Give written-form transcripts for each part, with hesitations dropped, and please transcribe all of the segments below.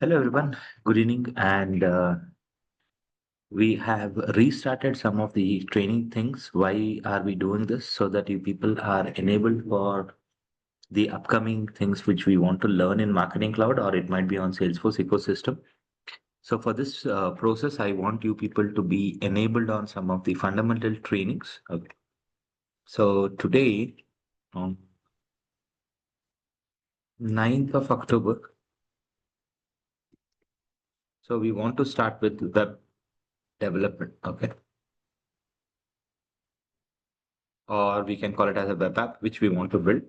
Hello everyone, good evening, and we have restarted some of the training things. Why are we doing this? So that you people are enabled for the upcoming things which we want to learn in Marketing Cloud, or it might be on Salesforce ecosystem. So for this process, I want you people to be enabled on some of the fundamental trainings. Okay. So today, on 9th of October, so we want to start with web development. Okay. Or we can call it as a web app, which we want to build.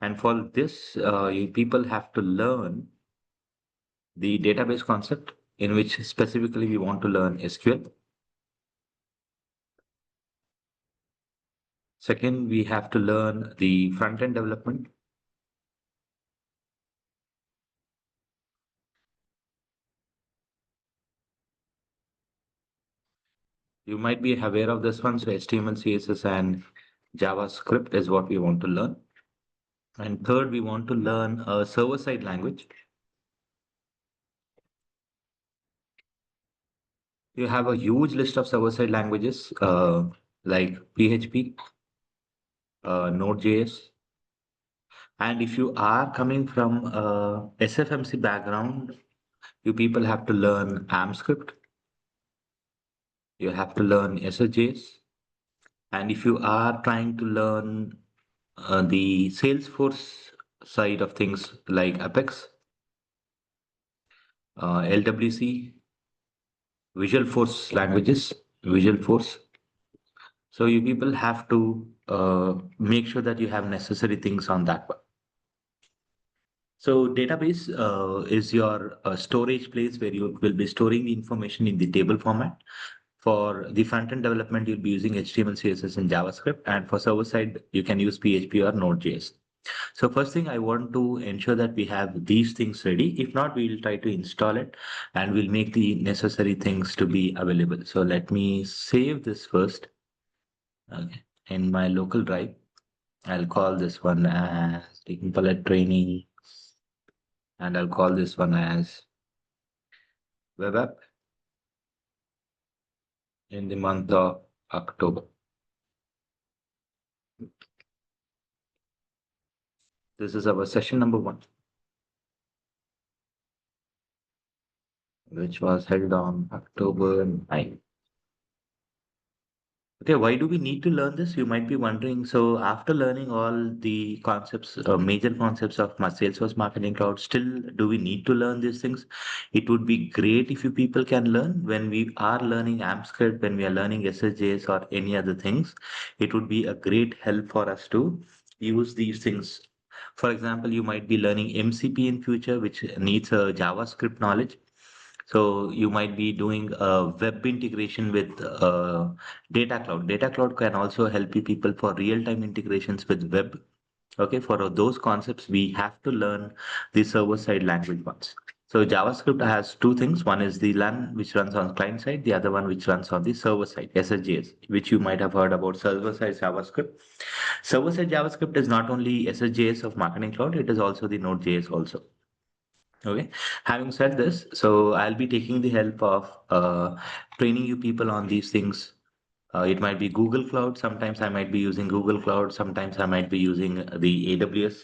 And for this, you people have to learn the database concept, in which specifically we want to learn SQL. Second, we have to learn the front-end development. You might be aware of this one. So HTML, CSS, and JavaScript is what we want to learn. And third, we want to learn a server-side language. You have a huge list of server-side languages like PHP, Node.js. And if you are coming from a SFMC background, you people have to learn AMP you have to learn SSJS. And if you are trying to learn the Salesforce side of things like Apex, LWC, Visual Force languages, Visual Force. So you people have to make sure that you have necessary things on that one. So database is your storage place where you will be storing the information in the table format. For the front-end development, you'll be using HTML, CSS, and JavaScript. And for server side, you can use PHP or Node.js. So first thing, I want to ensure that we have these things ready. If not, we'll try to install it and we'll make the necessary things to be available. So let me save this first. Okay. In my local drive. I'll call this one as taking palette training, and I'll call this one as web app in the month of October. This is our session number 1, which was held on October 9th. Okay, why do we need to learn this? You might be wondering. So after learning all the concepts, major concepts of my Salesforce Marketing Cloud, still do we need to learn these things? It would be great if you people can learn when we are learning AMP script, when we are learning SSJS or any other things. It would be a great help for us to use these things. For example, you might be learning MCP in future, which needs a JavaScript knowledge. So you might be doing a web integration with Data Cloud. Data Cloud can also help you people for real-time integrations with web. Okay, for those concepts, we have to learn the server-side language ones. So JavaScript has two things. One is the LAN, which runs on client side. The other one, which runs on the server side, SSJS, which you might have heard about server-side JavaScript. Server-side JavaScript is not only SSJS of Marketing Cloud, it is also the Node.js also. Okay. Having said this, so I'll be taking the help of training you people on these things. It might be Google Cloud. Sometimes I might be using Google Cloud. Sometimes I might be using the AWS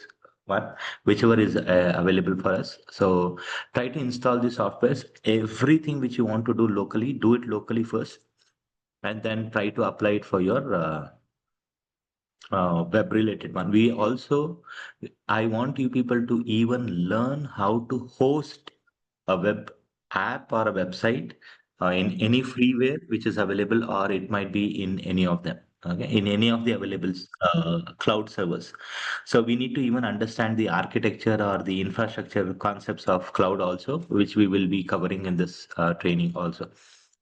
one, whichever is available for us. So try to install the softwares. Everything which you want to do locally, do it locally first, and then try to apply it for your web related one. We also, I want you people to even learn how to host a web app or a website in any freeware which is available, or it might be in any of them. Okay, in any of the available cloud servers. So we need to even understand the architecture or the infrastructure concepts of cloud also, which we will be covering in this training also.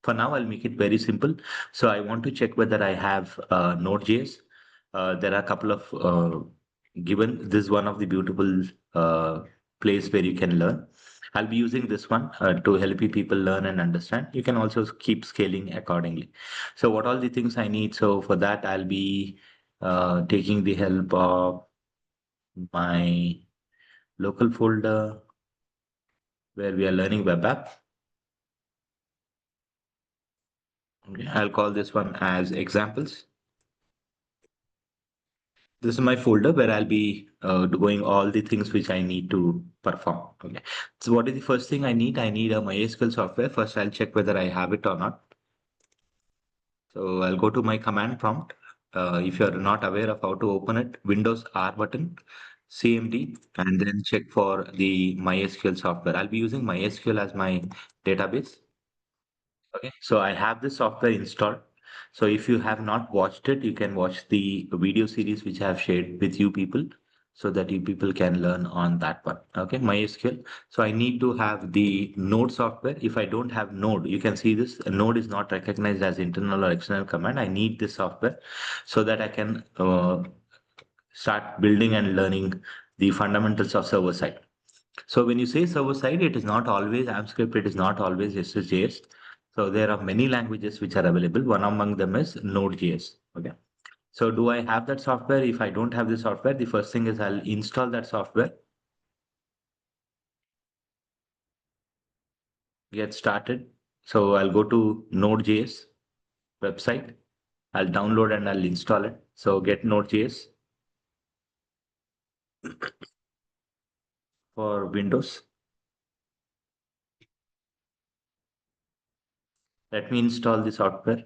For now, I'll make it very simple. So I want to check whether I have Node.js. There are a couple of given. This is one of the beautiful place where you can learn. I'll be using this one to help you people learn and understand. You can also keep scaling accordingly. So what all the things I need? So for that, I'll be taking the help of my local folder. where we are learning web app. Okay, I'll call this one as examples. This is my folder where I'll be doing all the things which I need to perform. Okay. So what is the first thing I need? I need a MySQL software. First, I'll check whether I have it or not. So I'll go to my command prompt. If you're not aware of how to open it, Windows R button, CMD, and then check for the MySQL software. I'll be using MySQL as my database. Okay, so I have this software installed. So if you have not watched it, you can watch the video series which I have shared with you people so that you people can learn on that one. Okay, MySQL. So I need to have the Node software. If I don't have Node, you can see this Node is not recognized as internal or external command. I need this software so that I can start building and learning the fundamentals of server side. So when you say server side, it is not always AMP it is not always SSJS. So there are many languages which are available. One among them is Node.js. Okay. So do I have that software? If I don't have the software, the first thing is I'll install that software, get started. So I'll go to Node.js website. I'll download and I'll install it. So get Node.js for Windows. Let me install the software.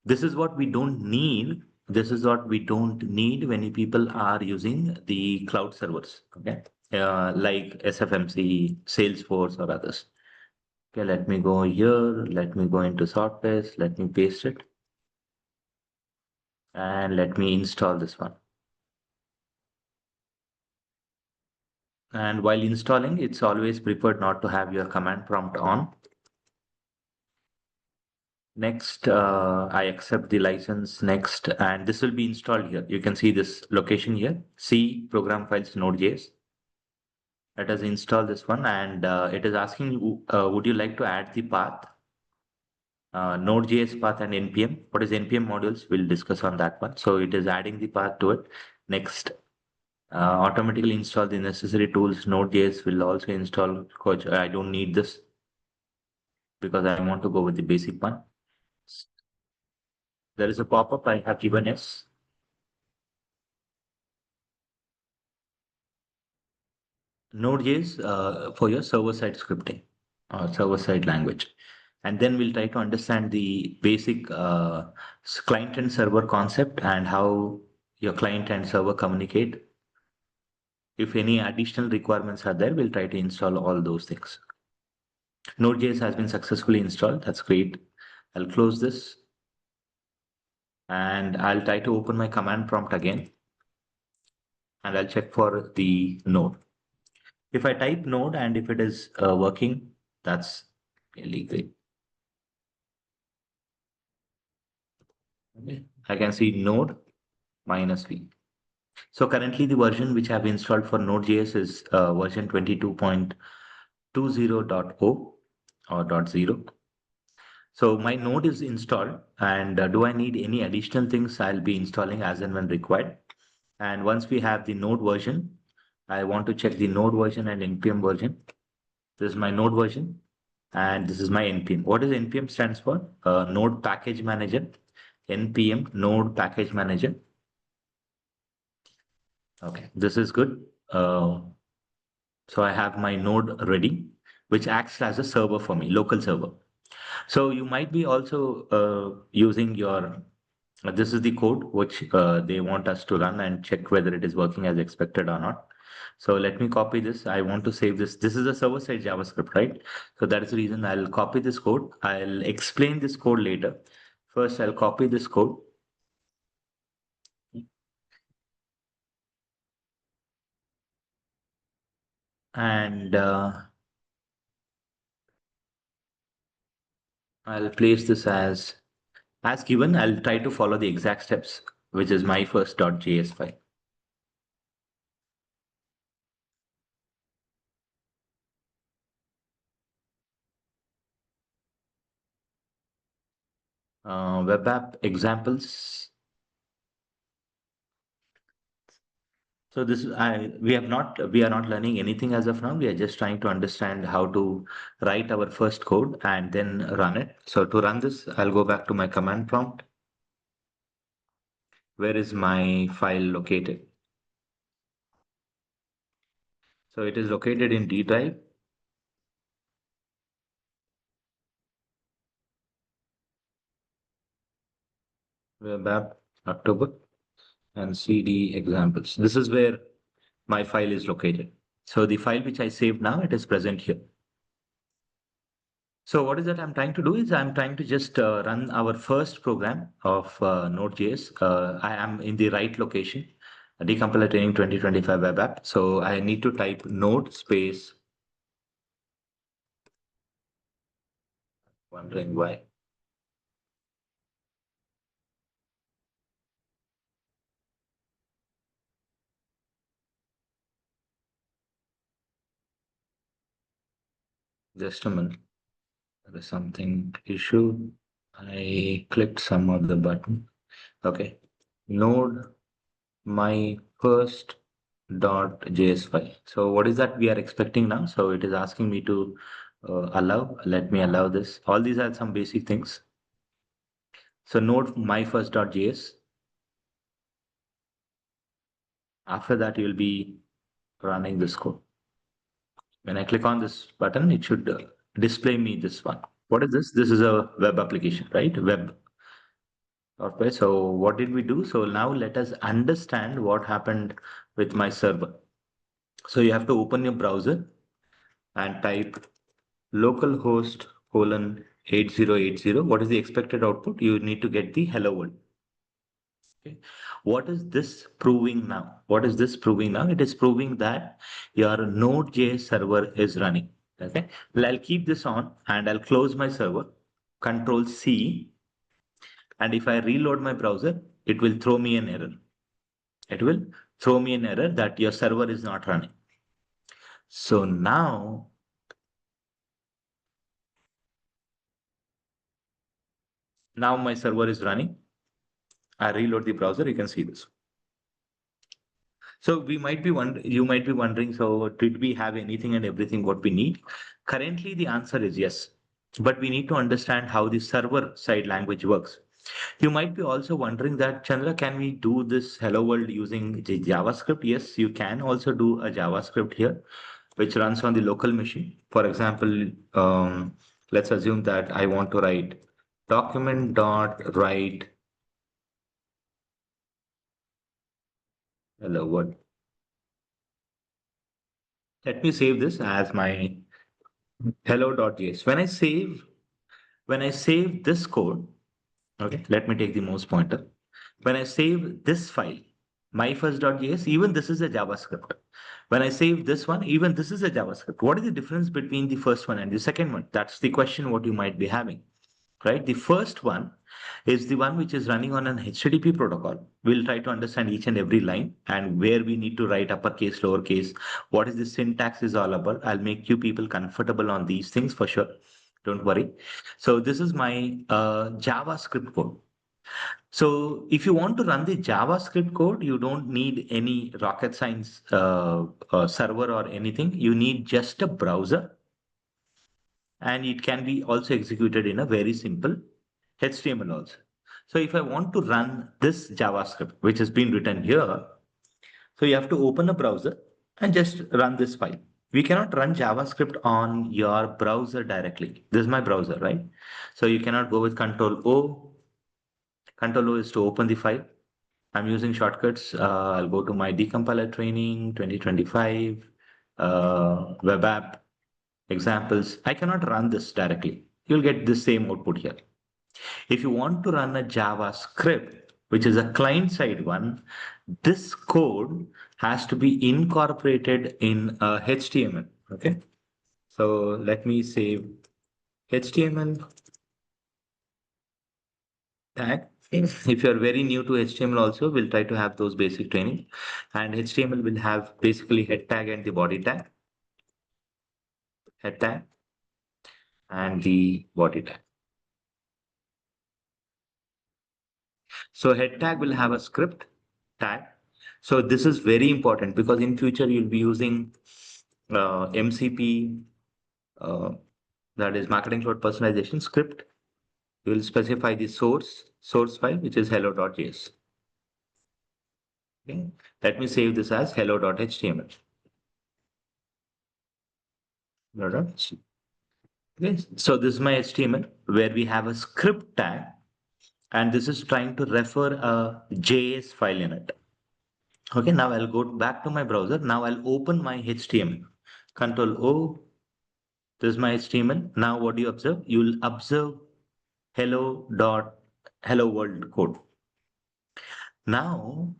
This is what we don't need. This is what we don't need when you people are using the cloud servers. Okay. Like SFMC, Salesforce, or others. Okay, let me go here. Let me go into software. Let me paste it and let me install this one. And while installing, it's always preferred not to have your command prompt on. Next, I accept the license. Next, and this will be installed here. You can see this location here. C program files Node.js. Let us install this one, and it is asking you, would you like to add the path, Node.js path and npm? What is npm modules? We'll discuss on that one. So it is adding the path to it. Next, automatically install the necessary tools. Node.js will also install coach. I don't need this because I want to go with the basic one. There is a pop-up I have given yes. Node.js for your server-side scripting or server-side language. And then we'll try to understand the basic client and server concept and how your client and server communicate. If any additional requirements are there, we'll try to install all those things. Node.js has been successfully installed. That's great. I'll close this and I'll try to open my command prompt again and I'll check for the node. If I type node and if it is working, that's really great. Okay. I can see node minus v. So currently the version which I have installed for Node.js is version 22.20.0 or dot 0. So my node is installed and do I need any additional things? I'll be installing as and when required. And once we have the node version, I want to check the node version and npm version. This is my node version and this is my npm. What does npm stands for? Node package manager. npm node package manager. Okay, this is good. So I have my node ready, which acts as a server for me, local server. So you might be also using your, this is the code which they want us to run and check whether it is working as expected or not. So let me copy this. I want to save this. This is a server side JavaScript, right? So that is the reason I'll copy this code. I'll explain this code later. First, I'll copy this code and I'll place this as given. I'll try to follow the exact steps, which is my first .js file. Web app examples. So this is we are not learning anything as of now. We are just trying to understand how to write our first code and then run it. So to run this, I'll go back to my command prompt. Where is my file located? So it is located in D drive. Web app October and CD examples. This is where my file is located. So the file which I saved now, it is present here. So what is that I'm trying to do is I'm trying to just run our first program of Node.js. I am in the right location, Decompiler Training 2025 web app. So I need to type node space, wondering why. Just a minute. There is something issue. I clicked some other button. Okay. Node my first .js file. So what is that we are expecting now? So it is asking me to allow. Let me allow this. All these are some basic things. So node my first.js. After that, you will be running this code. When I click on this button, it should display me this one. What is this? This is a web application, right? Web software. So what did we do? So now let us understand what happened with my server. So you have to open your browser and type localhost colon 8080. What is the expected output? You need to get the hello world. Okay. What is this proving now? What is this proving now? It is proving that your Node.js server is running. Okay. Well, I'll keep this on and I'll close my server. Control C. And if I reload my browser, it will throw me an error. It will throw me an error that your server is not running. So now my server is running. I reload the browser. You can see this. So you might be wondering, so did we have anything and everything what we need? Currently, the answer is yes, but we need to understand how the server side language works. You might be also wondering that, Chandra, can we do this hello world using the JavaScript? Yes, you can also do a JavaScript here, which runs on the local machine. For example, let's assume that I want to write document dot write hello world. Let me save this as my hello.js. When I save this code, okay, let me take the mouse pointer. When I save this file, my first.js, even this is a JavaScript. When I save this one, even this is a JavaScript. What is the difference between the first one and the second one? That's the question what you might be having, right? The first one is the one which is running on an HTTP protocol. We'll try to understand each and every line and where we need to write uppercase, lowercase, what is the syntax is all about. I'll make you people comfortable on these things for sure. Don't worry. So this is my JavaScript code. So if you want to run the JavaScript code, you don't need any rocket science server or anything. You need just a browser, and it can be also executed in a very simple HTML also. So if I want to run this JavaScript, which has been written here, so you have to open a browser and just run this file. We cannot run JavaScript on your browser directly. This is my browser, right? So you cannot go with Control O. Control O is to open the file. I'm using shortcuts. I'll go to my Decompiler Training 2025 web app examples. I cannot run this directly. You'll get the same output here. If you want to run a JavaScript, which is a client side one, this code has to be incorporated in HTML. Okay. So let me save HTML tag. If you're very new to HTML also, we'll try to have those basic training. And HTML will have basically head tag and the body tag, head tag and the body tag. So head tag will have a script tag. So this is very important because in future you'll be using MCP, uh, that is marketing cloud personalization script. You will specify the source file, which is hello.js. Okay. Let me save this as hello.html. Okay. So this is my HTML where we have a script tag, and this is trying to refer a JS file in it. Okay, now I'll go back to my browser. Now I'll open my HTML. Control O. This is my HTML. Now what do you observe? You'll observe hello world code. Now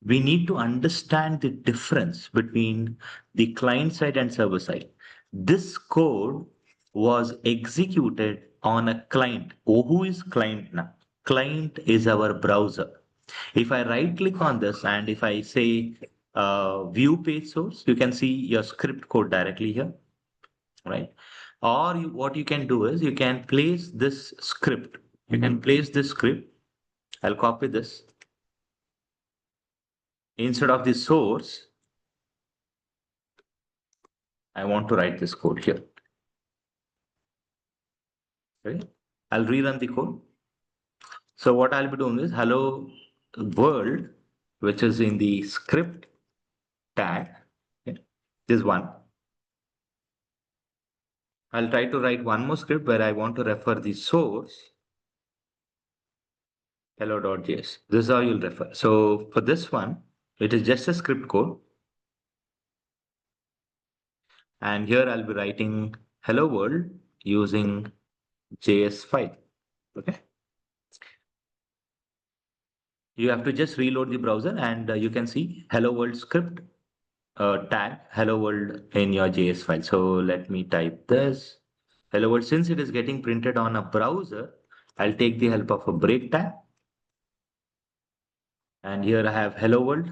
we need to understand the difference between the client side and server side. This code was executed on a client. Oh, who is client now? Client is our browser. If I right click on this and if I say view page source, you can see your script code directly here, right? Or what you can do is you can place this script. You can place this script. I'll copy this. Instead of the source, I want to write this code here. Okay. I'll rerun the code. So what I'll be doing is hello world, which is in the script tag. Okay. This one. I'll try to write one more script where I want to refer the source hello.js. This is how you'll refer. So for this one, it is just a script code. And here I'll be writing hello world using JS file. Okay. You have to just reload the browser and you can see hello world script tag hello world in your JS file. So let me type this hello world. Since it is getting printed on a browser, I'll take the help of a break tag. And here I have hello world,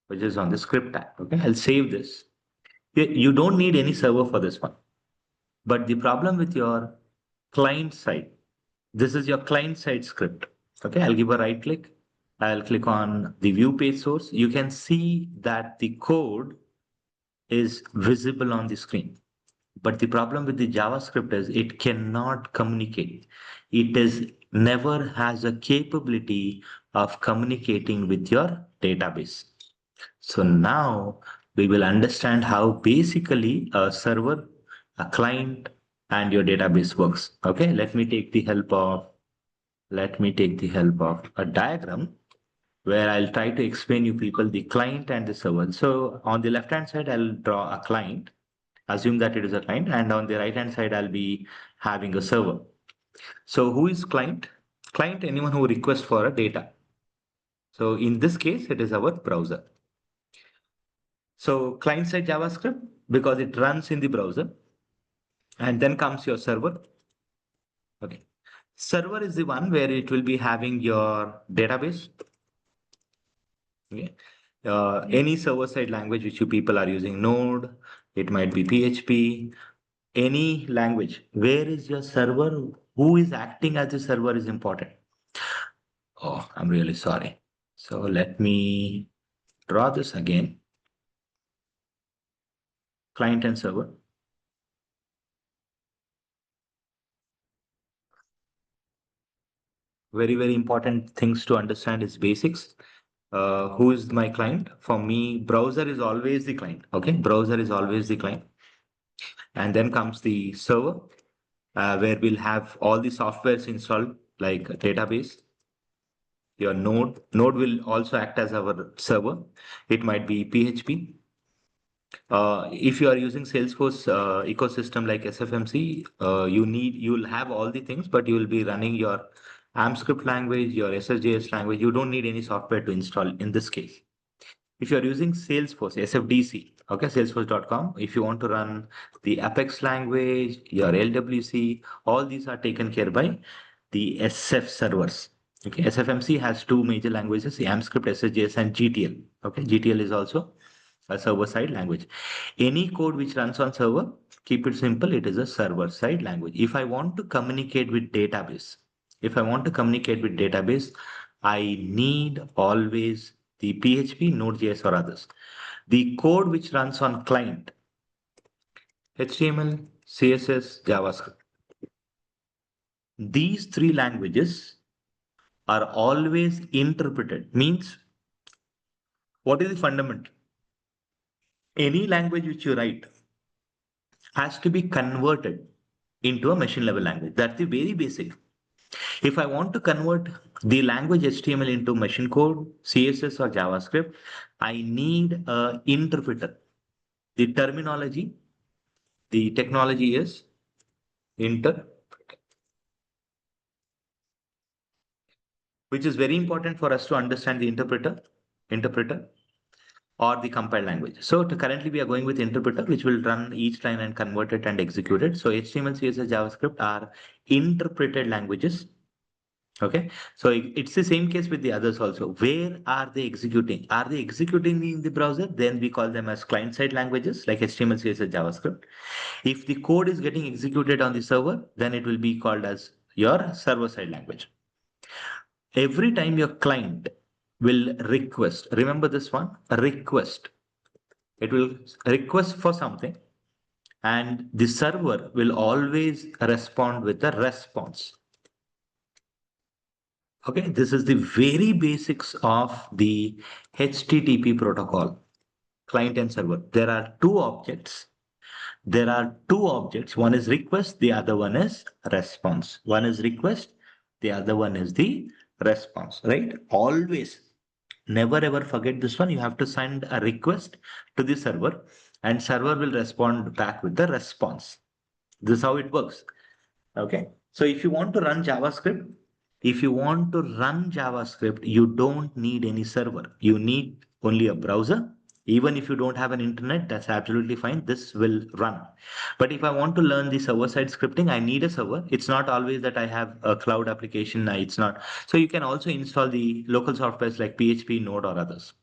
which is on the script tag. Okay, I'll save this. You don't need any server for this one. But the problem with your client side, this is your client side script. Okay, I'll give a right click. I'll click on the view page source. You can see that the code is visible on the screen. But the problem with the JavaScript is it cannot communicate. It is never has a capability of communicating with your database. So now we will understand how basically a server, a client, and your database works. Okay, let me take the help of a diagram where I'll try to explain you people the client and the server. So on the left hand side, I'll draw a client, assume that it is a client, and on the right hand side, I'll be having a server. So who is client? Client, anyone who requests for a data. So in this case, it is our browser. So client side JavaScript, because it runs in the browser, and then comes your server. Okay. Server is the one where it will be having your database. Okay. Any server side language which you people are using, Node, it might be PHP, any language. Where is your server? Who is acting as a server is important. Oh, I'm really sorry. So let me draw this again. Client and server. Very, very important things to understand is basics. Who is my client? For me, browser is always the client. Okay, browser is always the client. And then comes the server, where we'll have all the softwares installed, like a database. Your node will also act as our server. It might be PHP. If you are using Salesforce ecosystem like SFMC, you'll have all the things, but you will be running your AMP script language, your SSJS language. You don't need any software to install in this case. If you're using Salesforce, SFDC, okay, salesforce.com, if you want to run the Apex language, your LWC, all these are taken care by the SF servers. Okay, SFMC has two major languages, AMP SSJS, and GTL. Okay, GTL is also a server side language. Any code which runs on server, keep it simple, it is a server side language. If I want to communicate with database, I need always the PHP, Node.js or others. The code which runs on client, HTML, CSS, JavaScript. These three languages are always interpreted. Means, what is the fundamental? Any language which you write has to be converted into a machine level language. That's the very basic. If I want to convert the language HTML into machine code, CSS or JavaScript, I need an interpreter. The terminology, the technology is interpreter, which is very important for us to understand the interpreter or the compiled language. So currently we are going with interpreter, which will run each line and convert it and execute it. So HTML, CSS, JavaScript are interpreted languages. Okay, so it's the same case with the others also. Where are they executing? Are they executing in the browser? Then we call them as client-side languages like HTML, CSS, JavaScript. If the code is getting executed on the server, then it will be called as your server-side language. Every time your client will request, remember this one, a request. It will request for something and the server will always respond with a response. Okay, this is the very basics of the HTTP protocol, client and server. There are two objects. One is request, the other one is response. One is request, the other one is the response, right? Always, never ever forget this one. You have to send a request to the server and server will respond back with the response. This is how it works. Okay. So if you want to run JavaScript, you don't need any server. You need only a browser. Even if you don't have an internet, that's absolutely fine. This will run. But if I want to learn the server-side scripting, I need a server. It's not always that I have a cloud application. It's not. So you can also install the local softwares like PHP, Node, or others.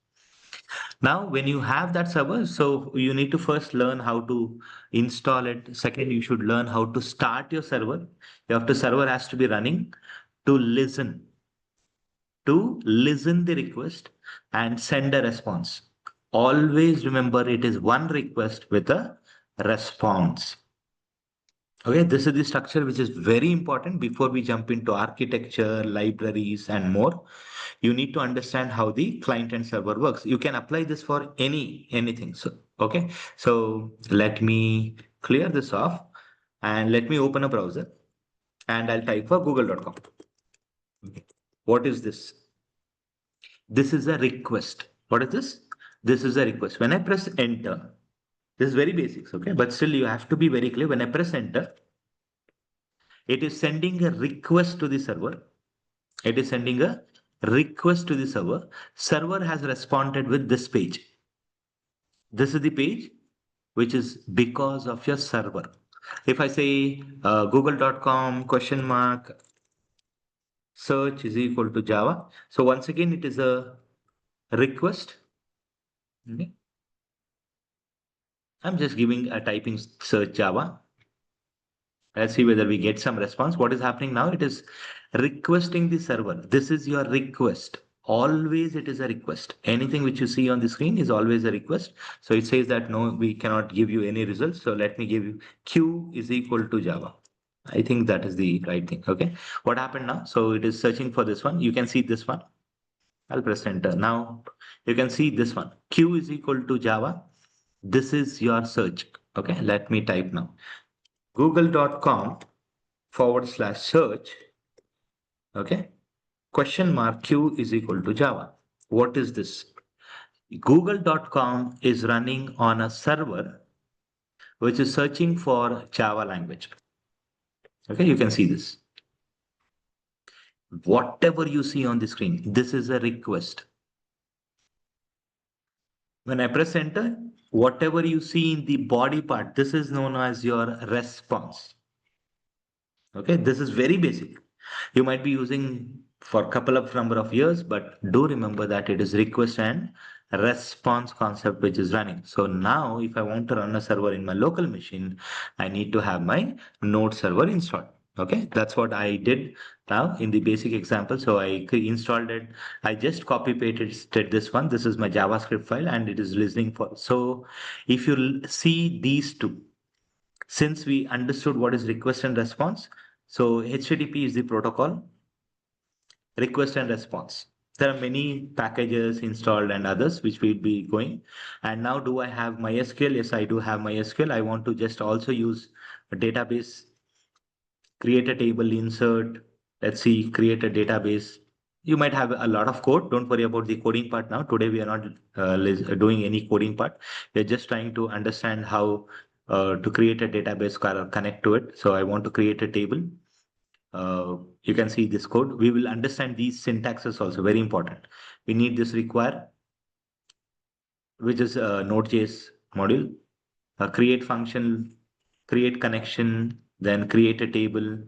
Now, when you have that server, so you need to first learn how to install it. Second, you should learn how to start your server. Server has to be running to listen the request and send a response. Always remember it is one request with a response. Okay, this is the structure which is very important before we jump into architecture, libraries, and more. You need to understand how the client and server works. You can apply this for anything. So, okay, so let me clear this off and let me open a browser and I'll type for google.com. Okay. What is this? This is a request. What is this? This is a request. When I press enter, this is very basics, okay? But still you have to be very clear. When I press enter, it is sending a request to the server. It is sending a request to the server. Server has responded with this page. This is the page which is because of your server. If I say google.com question mark search is equal to Java. So once again, it is a request. Okay. I'm just giving a typing search Java. Let's see whether we get some response. What is happening now? It is requesting the server. This is your request. Always it is a request. Anything which you see on the screen is always a request. So it says that no, we cannot give you any results. So let me give you Q is equal to Java. I think that is the right thing. Okay. What happened now? So it is searching for this one. You can see this one. I'll press enter. Now you can see this one. Q is equal to Java. This is your search. Okay. Let me type now. google.com/search. Okay. Question mark Q is equal to Java. What is this? Google.com is running on a server which is searching for Java language. Okay, you can see this. Whatever you see on the screen, this is a request. When I press enter, whatever you see in the body part, this is known as your response. Okay, this is very basic. You might be using for a couple of number of years, but do remember that it is request and response concept which is running. So now if I want to run a server in my local machine, I need to have my node server installed. Okay, that's what I did now in the basic example. So I installed it. I just copy pasted this one. This is my JavaScript file and it is listening for. So if you see these two, since we understood what is request and response, so HTTP is the protocol, request and response. There are many packages installed and others which will be going. And now do I have MySQL? Yes, I do have MySQL. I want to just also use a database, create a table, insert, let's see, create a database. You might have a lot of code. Don't worry about the coding part now. Today, we are not doing any coding part. We're just trying to understand how to create a database, connect to it. So I want to create a table. You can see this code. We will understand these syntaxes also, very important. We need this require, which is a Node.js module, create function, create connection, then create a table.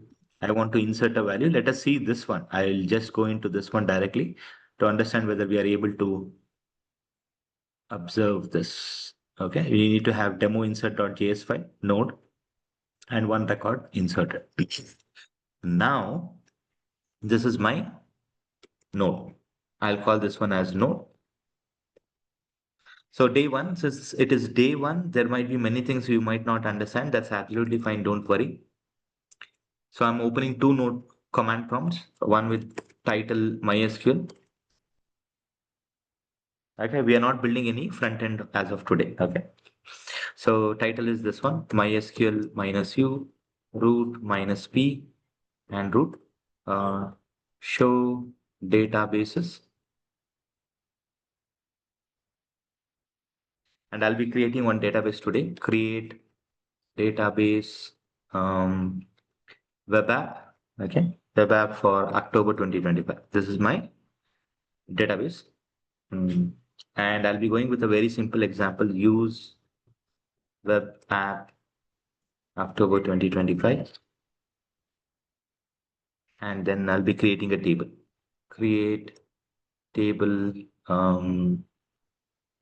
I want to insert a value. Let us see this one. I'll just go into this one directly to understand whether we are able to observe this. Okay, we need to have demo insert.js file, node, and one record inserted. Now, this is my node. I'll call this one as node. So day one, since it is day one, there might be many things you might not understand. That's absolutely fine. Don't worry. So I'm opening two node command prompts, one with title MySQL. Okay, we are not building any front end as of today. Okay. So title is this one, MySQL minus U, root minus P, and root. Show databases. And I'll be creating one database today. Create database web app. Okay. Web app for October 2025. This is my database. Mm. And I'll be going with a very simple example. Use web app October 2025. And then I'll be creating a table. Create table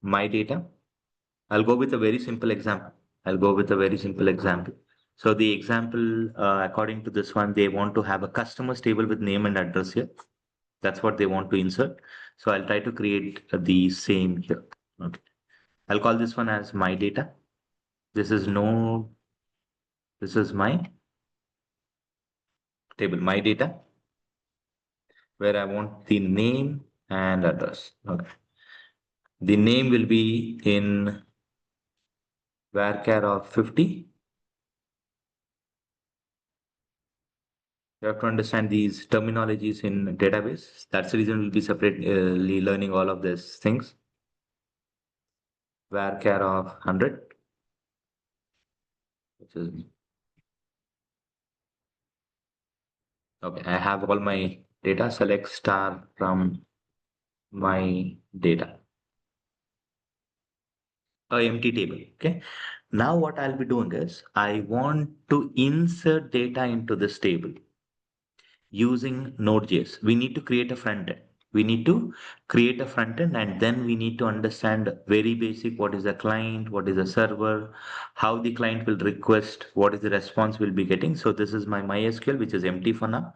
my data. I'll go with a very simple example. I'll go with a very simple example. So the example, according to this one, they want to have a customers table with name and address here. That's what they want to insert. So I'll try to create the same here. Okay. I'll call this one as my data. This is no, this is my table, my data, where I want the name and address. Okay. The name will be in varchar of 50. You have to understand these terminologies in database. That's the reason we'll be separately learning all of these things. Varchar of 100, which is okay. I have all my data. Select star from my data. A empty table. Okay. Now what I'll be doing is I want to insert data into this table using Node.js. We need to create a front end. We need to create a front end and then we need to understand very basic what is a client, what is a server, how the client will request, what is the response we'll be getting. So this is my MySQL, which is empty for now.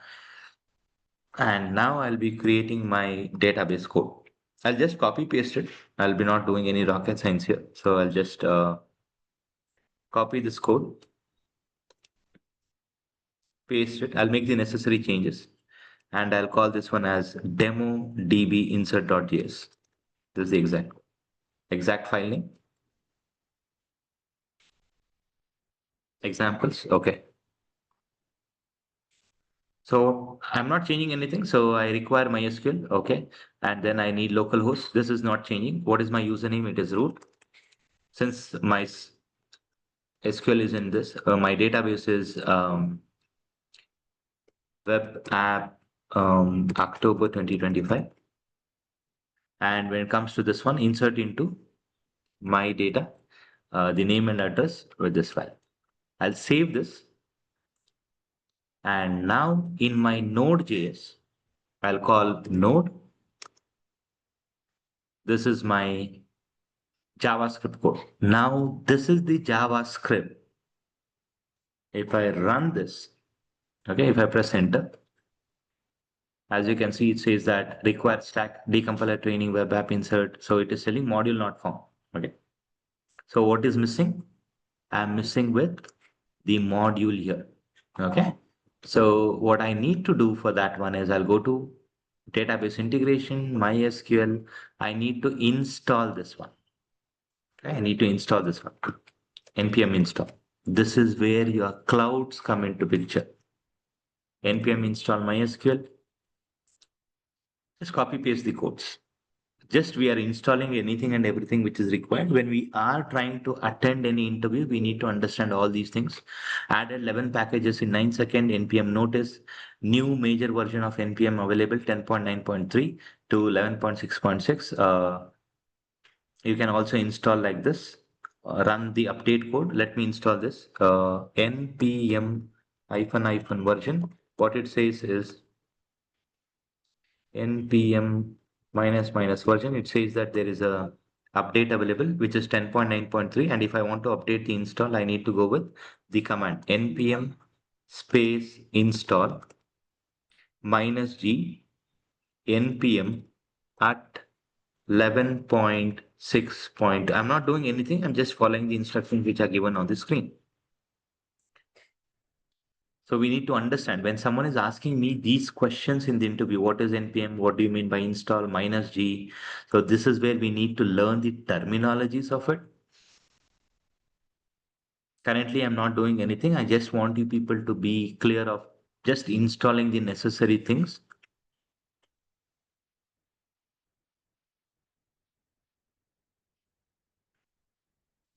And now I'll be creating my database code. I'll just copy paste it. I'll be not doing any rocket science here. So I'll just copy this code, paste it. I'll make the necessary changes and I'll call this one as demo db insert.js. This is the exact file name. Examples. Okay. So I'm not changing anything. So I require MySQL. Okay. And then I need localhost. This is not changing. What is my username? It is root. Since my SQL is in this, my database is web app October 2025. And when it comes to this one, insert into my data, the name and address with this file. I'll save this. And now in my Node.js, I'll call node. This is my JavaScript code. Now this is the JavaScript. If I run this, Okay, if I press enter, as you can see, it says that required stack decompiler training web app insert. So it is telling module not found. Okay. So what is missing? I'm missing with the module here. Okay. So what I need to do for that one is I'll go to database integration, MySQL. I need to install this one. Okay. I need to install this one. NPM install. This is where your clouds come into picture. NPM install MySQL. Just copy paste the codes. Just we are installing anything and everything which is required. When we are trying to attend any interview, we need to understand all these things. Added 11 packages in 9 seconds, NPM notice, new major version of NPM available 10.9.3 to 11.6.6. You can also install like this, run the update code. Let me install this, NPM hyphen version. What it says is npm minus version. It says that there is a update available which is 10.9.3, and if I want to update the install, I need to go with the command npm space install -g npm at 11.6 point. I'm not doing anything, I'm just following the instructions which are given on the screen. So we need to understand when someone is asking me these questions in the interview, what is NPM? What do you mean by install -g? So this is where we need to learn the terminologies of it. Currently, I'm not doing anything. I just want you people to be clear of just installing the necessary things.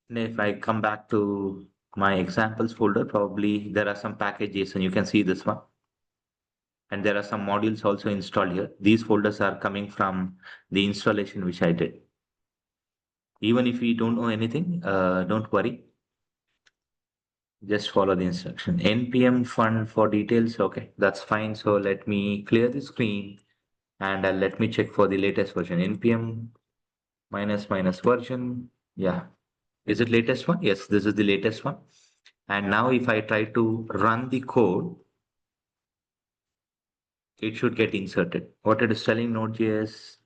And if I come back to my examples folder, probably there are some packages and you can see this one. And there are some modules also installed here. These folders are coming from the installation which I did. Even if you don't know anything, don't worry. Just follow the instruction. NPM fund for details. Okay, that's fine. So let me clear the screen and let me check for the latest version. NPM minus version. Yeah. Is it latest one? Yes, this is the latest one. And now if I try to run the code, it should get inserted. What it is telling Node.js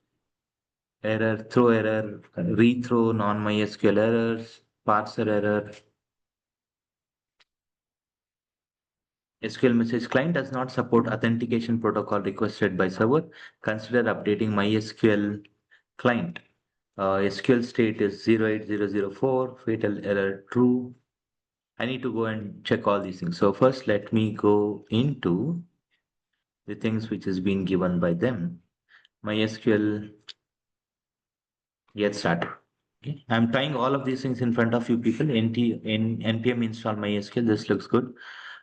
error, throw error, rethrow, non-MySQL errors, parser error. SQL message client does not support authentication protocol requested by server. Consider updating MySQL client. SQL state is 08004, fatal error true. I need to go and check all these things. So first let me go into the things which is being given by them. MySQL get started. Okay. I'm trying all of these things in front of you people. NPM install MySQL. This looks good.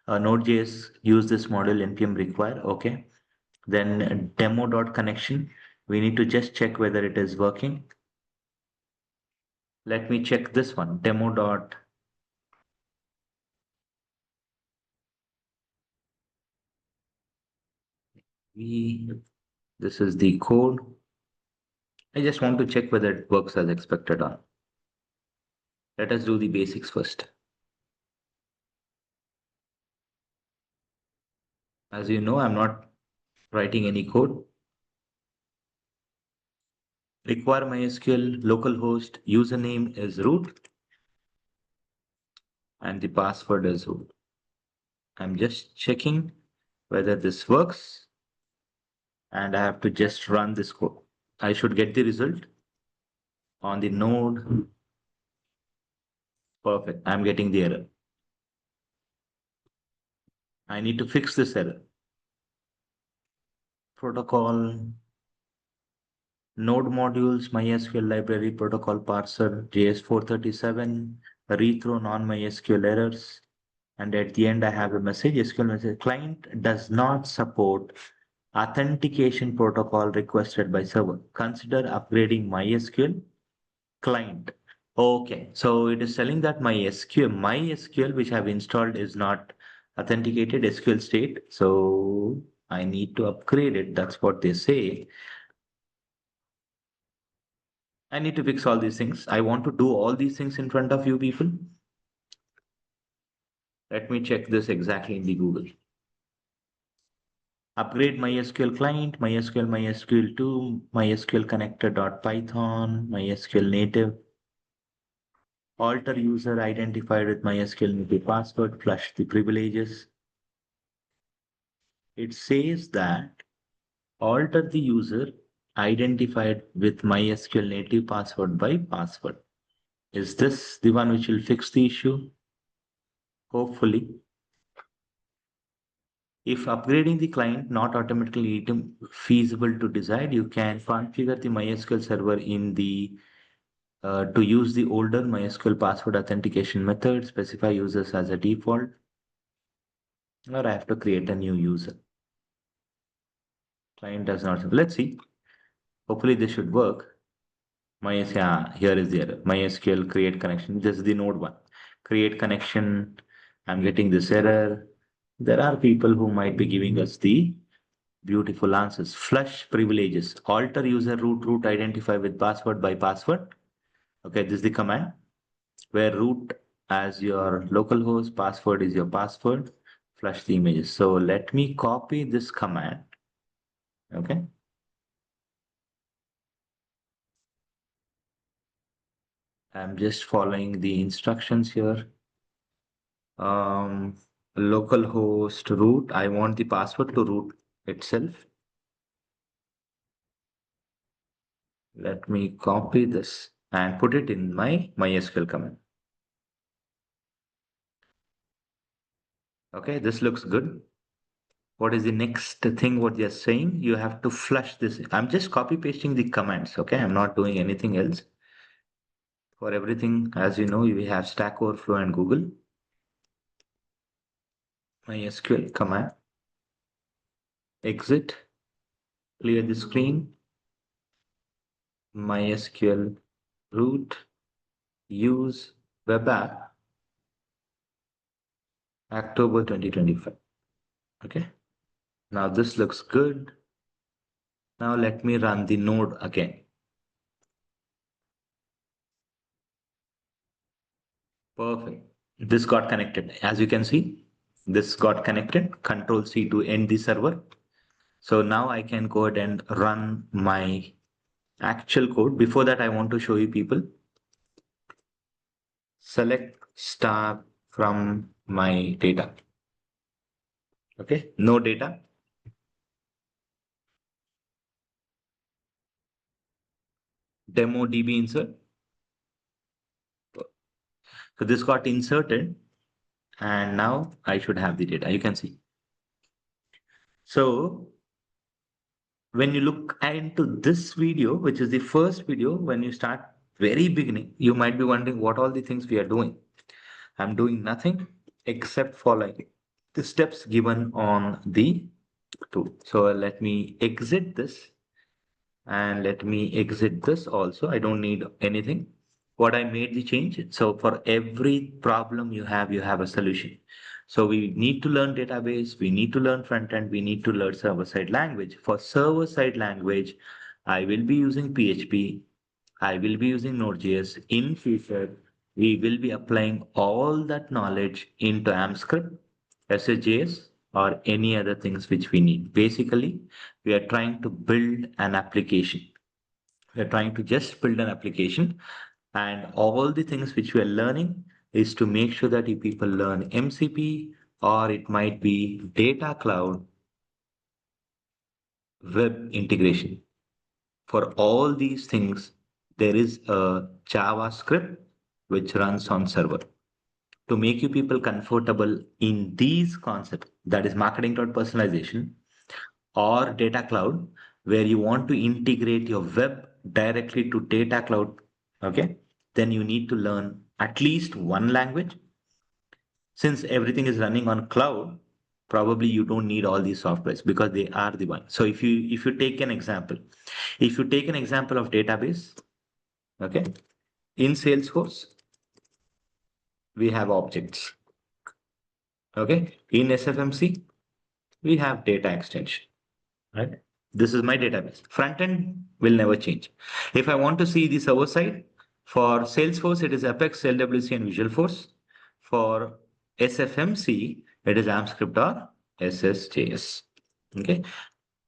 Node.js use this model npm require. Okay. Then demo.connection. We need to just check whether it is working. Let me check this one. Demo dot. This is the code. I just want to check whether it works as expected or not. Let us do the basics first. As you know, I'm not writing any code. Require MySQL localhost username is root and the password is root. I'm just checking whether this works and I have to just run this code. I should get the result on the node. Perfect. I'm getting the error. I need to fix this error. Protocol, node modules, MySQL library, protocol parser, JS437, rethrow non-MySQL errors. And at the end, I have a message, SQL message, client does not support authentication protocol requested by server. Consider upgrading MySQL client. Okay, so it is telling that MySQL, which I've installed is not authenticated SQL state. So I need to upgrade it. That's what they say. I need to fix all these things. I want to do all these things in front of you people. Let me check this exactly in the Google. Upgrade MySQL client, MySQL, MySQL 2, MySQL connector.python, MySQL native, alter user identified with MySQL native password, flush the privileges. It says that alter the user identified with MySQL native password by password. Is this the one which will fix the issue? Hopefully. If upgrading the client not automatically feasible to decide, you can configure the MySQL server in the to use the older MySQL password authentication method, specify users as a default, or I have to create a new user. Client does not. Let's see. Hopefully this should work. MySQL, yeah, here is the error. MySQL create connection. This is the node one. Create connection. I'm getting this error. There are people who might be giving us the beautiful answers. Flush privileges. Alter user root identify with password by password. Okay, this is the command where root as your local host, password is your password. Flush the images. So let me copy this command. Okay. I'm just following the instructions here. Um, Localhost root. I want the password to root itself. Let me copy this and put it in my MySQL command. Okay, this looks good. What is the next thing what you're saying? You have to flush this. I'm just copy pasting the commands. Okay, I'm not doing anything else. For everything, as you know, we have Stack Overflow and Google. MySQL command. Exit. Clear the screen. MySQL root. Use web app. October 2025. Okay. Now this looks good. Now let me run the node again. Perfect. This got connected. As you can see, this got connected. Control C to end the server. So now I can go ahead and run my actual code. Before that, I want to show you people. Select star from my data. Okay, no data. Demo DB insert. So this got inserted and now I should have the data. You can see. So when you look into this video, which is the first video, when you start very beginning, you might be wondering what all the things we are doing. I'm doing nothing except following the steps given on the tool. So let me exit this and let me exit this also. I don't need anything. What I made the change. So for every problem you have a solution. So we need to learn database, we need to learn front end, we need to learn server side language. For server side language, I will be using PHP, I will be using Node.js. In future, we will be applying all that knowledge into AmpScript, SSJS, or any other things which we need. Basically, we are trying to build an application. We are trying to just build an application, and all the things which we are learning is to make sure that you people learn MCP or it might be data cloud web integration. For all these things, there is a JavaScript which runs on server. To make you people comfortable in these concepts, that is marketing cloud personalization or data cloud, where you want to integrate your web directly to data cloud, okay, then you need to learn at least one language. Since everything is running on cloud, probably you don't need all these softwares because they are the one. So if you take an example, if you take an example of database, okay, in Salesforce, we have objects. Okay, in SFMC, we have data extension, right? This is my database. Front end will never change. If I want to see the server side, for Salesforce, it is Apex, LWC, and Visualforce. For SFMC, it is AmpScript or SSJS. Okay.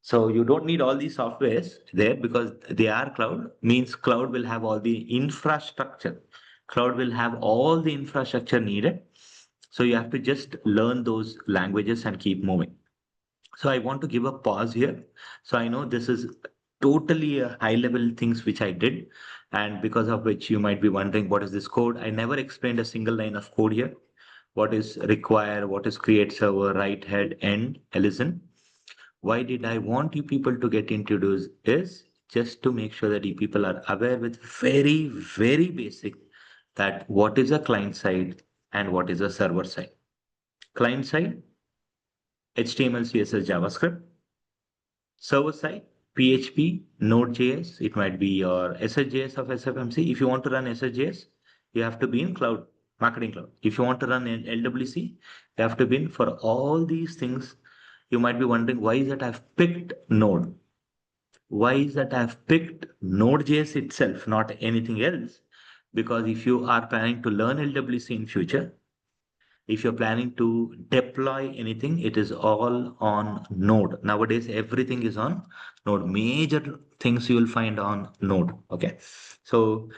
So you don't need all these softwares there because they are cloud, means cloud will have all the infrastructure. Cloud will have all the infrastructure needed. So you have to just learn those languages and keep moving. So I want to give a pause here. So I know this is totally a high level things which I did, and because of which you might be wondering what is this code. I never explained a single line of code here. What is require, what is create server, write head, end, listen. Why did I want you people to get introduced is just to make sure that you people are aware with very, very basic that what is a client side and what is a server side. Client side, HTML, CSS, JavaScript. Server side, PHP, Node.js, it might be your SSJS of SFMC. If you want to run SSJS, you have to be in cloud, marketing cloud. If you want to run in LWC, you have to be in for all these things. You might be wondering why is that I've picked Node? Why is that I've picked Node.js itself, not anything else? Because if you are planning to learn LWC in future, if you're planning to deploy anything, it is all on Node. Nowadays, everything is on Node. Major things you will find on Node. Okay. So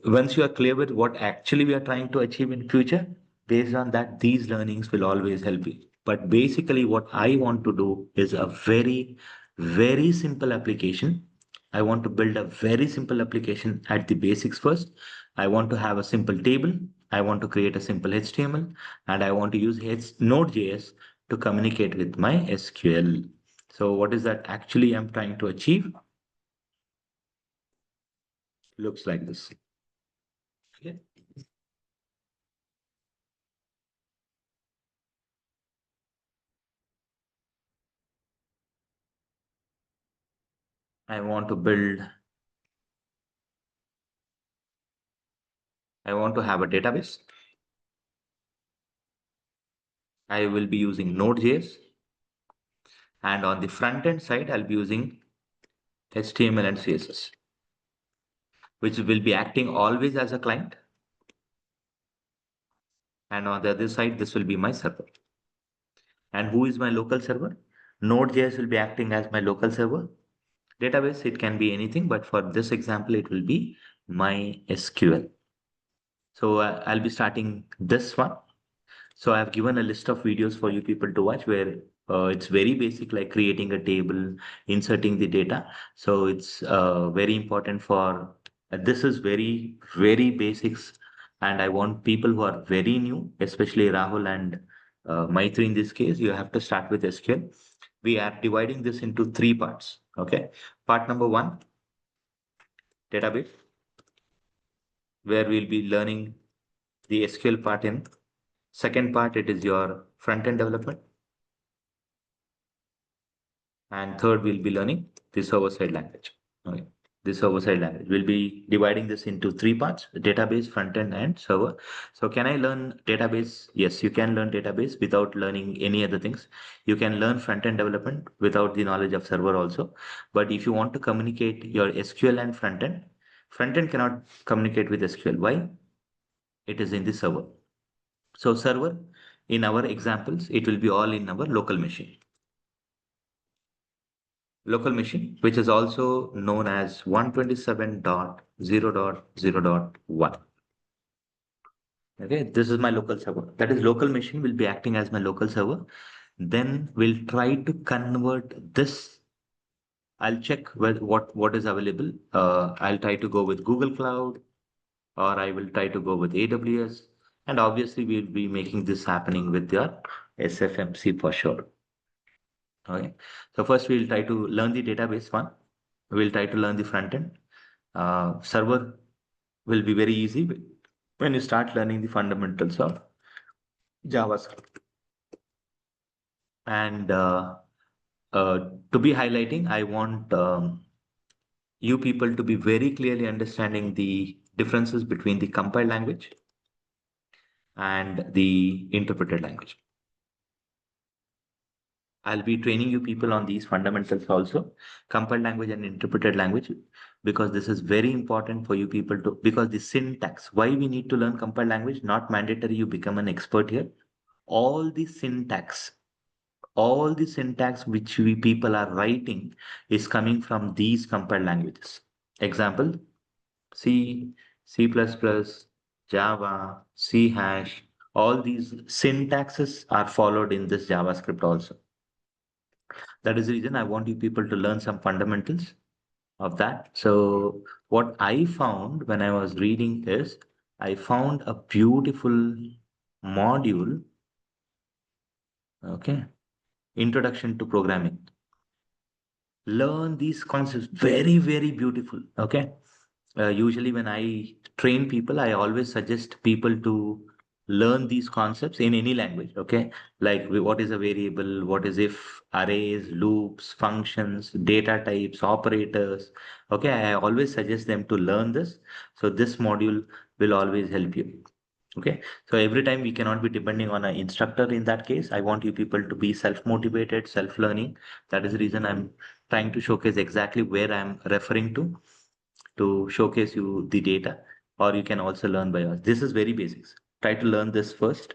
once you are clear with what actually we are trying to achieve in future, based on that, these learnings will always help you. But basically, what I want to do is a very, very simple application. I want to build a very simple application at the basics first. I want to have a simple table. I want to create a simple HTML, and I want to use Node.js to communicate with my SQL. So what is that actually I'm trying to achieve? Looks like this. Okay. I want to build, I want to have a database. I will be using Node.js, and on the front end side, I'll be using HTML and CSS, which will be acting always as a client. And on the other side, this will be my server. And who is my local server? Node.js will be acting as my local server. Database, it can be anything, but for this example, it will be my SQL. So I'll be starting this one. So I've given a list of videos for you people to watch where it's very basic, like creating a table, inserting the data. So it's very important for this is very, very basics. And I want people who are very new, especially Rahul and Maitri in this case, you have to start with SQL. We are dividing this into three parts. Okay. Part number one, database, where we'll be learning the SQL part in. Second part, it is your front-end development. And third, we'll be learning the server-side language. Okay. The server-side language. We'll be dividing this into three parts, database, front-end, and server. So can I learn database? Yes, you can learn database without learning any other things. You can learn front-end development without the knowledge of server also. But if you want to communicate your SQL and front-end cannot communicate with SQL. Why? It is in the server. So server, in our examples, it will be all in our local machine, which is also known as 127.0.0.1. Okay, this is my local server. That is local machine will be acting as my local server. Then we'll try to convert this. I'll check what is available. I'll try to go with Google Cloud, or I will try to go with AWS. And obviously, we'll be making this happening with your SFMC for sure. Okay. So first we'll try to learn the database one. We'll try to learn the front end. Server will be very easy when you start learning the fundamentals of JavaScript. And to be highlighting, I want you people to be very clearly understanding the differences between the compiled language and the interpreted language. I'll be training you people on these fundamentals also, compiled language and interpreted language, because this is very important for you people to, because the syntax, why we need to learn compiled language, not mandatory you become an expert here. All the syntax, all the syntax which we people are writing is coming from these compiled languages. Example, C, C++, Java, C hash, all these syntaxes are followed in this JavaScript also. That is the reason I want you people to learn some fundamentals of that. So what I found when I was reading is I found a beautiful module, okay, Introduction to Programming. Learn these concepts, very, very beautiful, okay. Usually when I train people, I always suggest people to learn these concepts in any language, okay? Like what is a variable, what is if, arrays, loops, functions, data types, operators. Okay, I always suggest them to learn this. So this module will always help you. Okay, so every time we cannot be depending on an instructor in that case. I want you people to be self-motivated, self-learning. That is the reason I'm trying to showcase exactly where I'm referring to showcase you the data, or you can also learn by us. This is very basics. Try to learn this first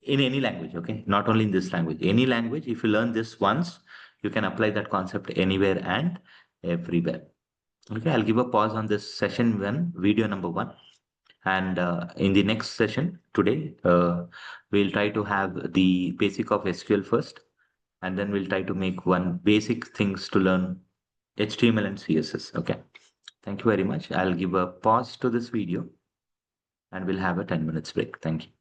in any language, okay? Not only in this language, any language. If you learn this once, you can apply that concept anywhere and everywhere. Okay, I'll give a pause on this session one, video number one. And in the next session today, we'll try to have the basic of SQL first, and then we'll try to make one basic things to learn HTML and CSS. Okay. Thank you very much. I'll give a pause to this video and we'll have a 10 minutes break. Thank you.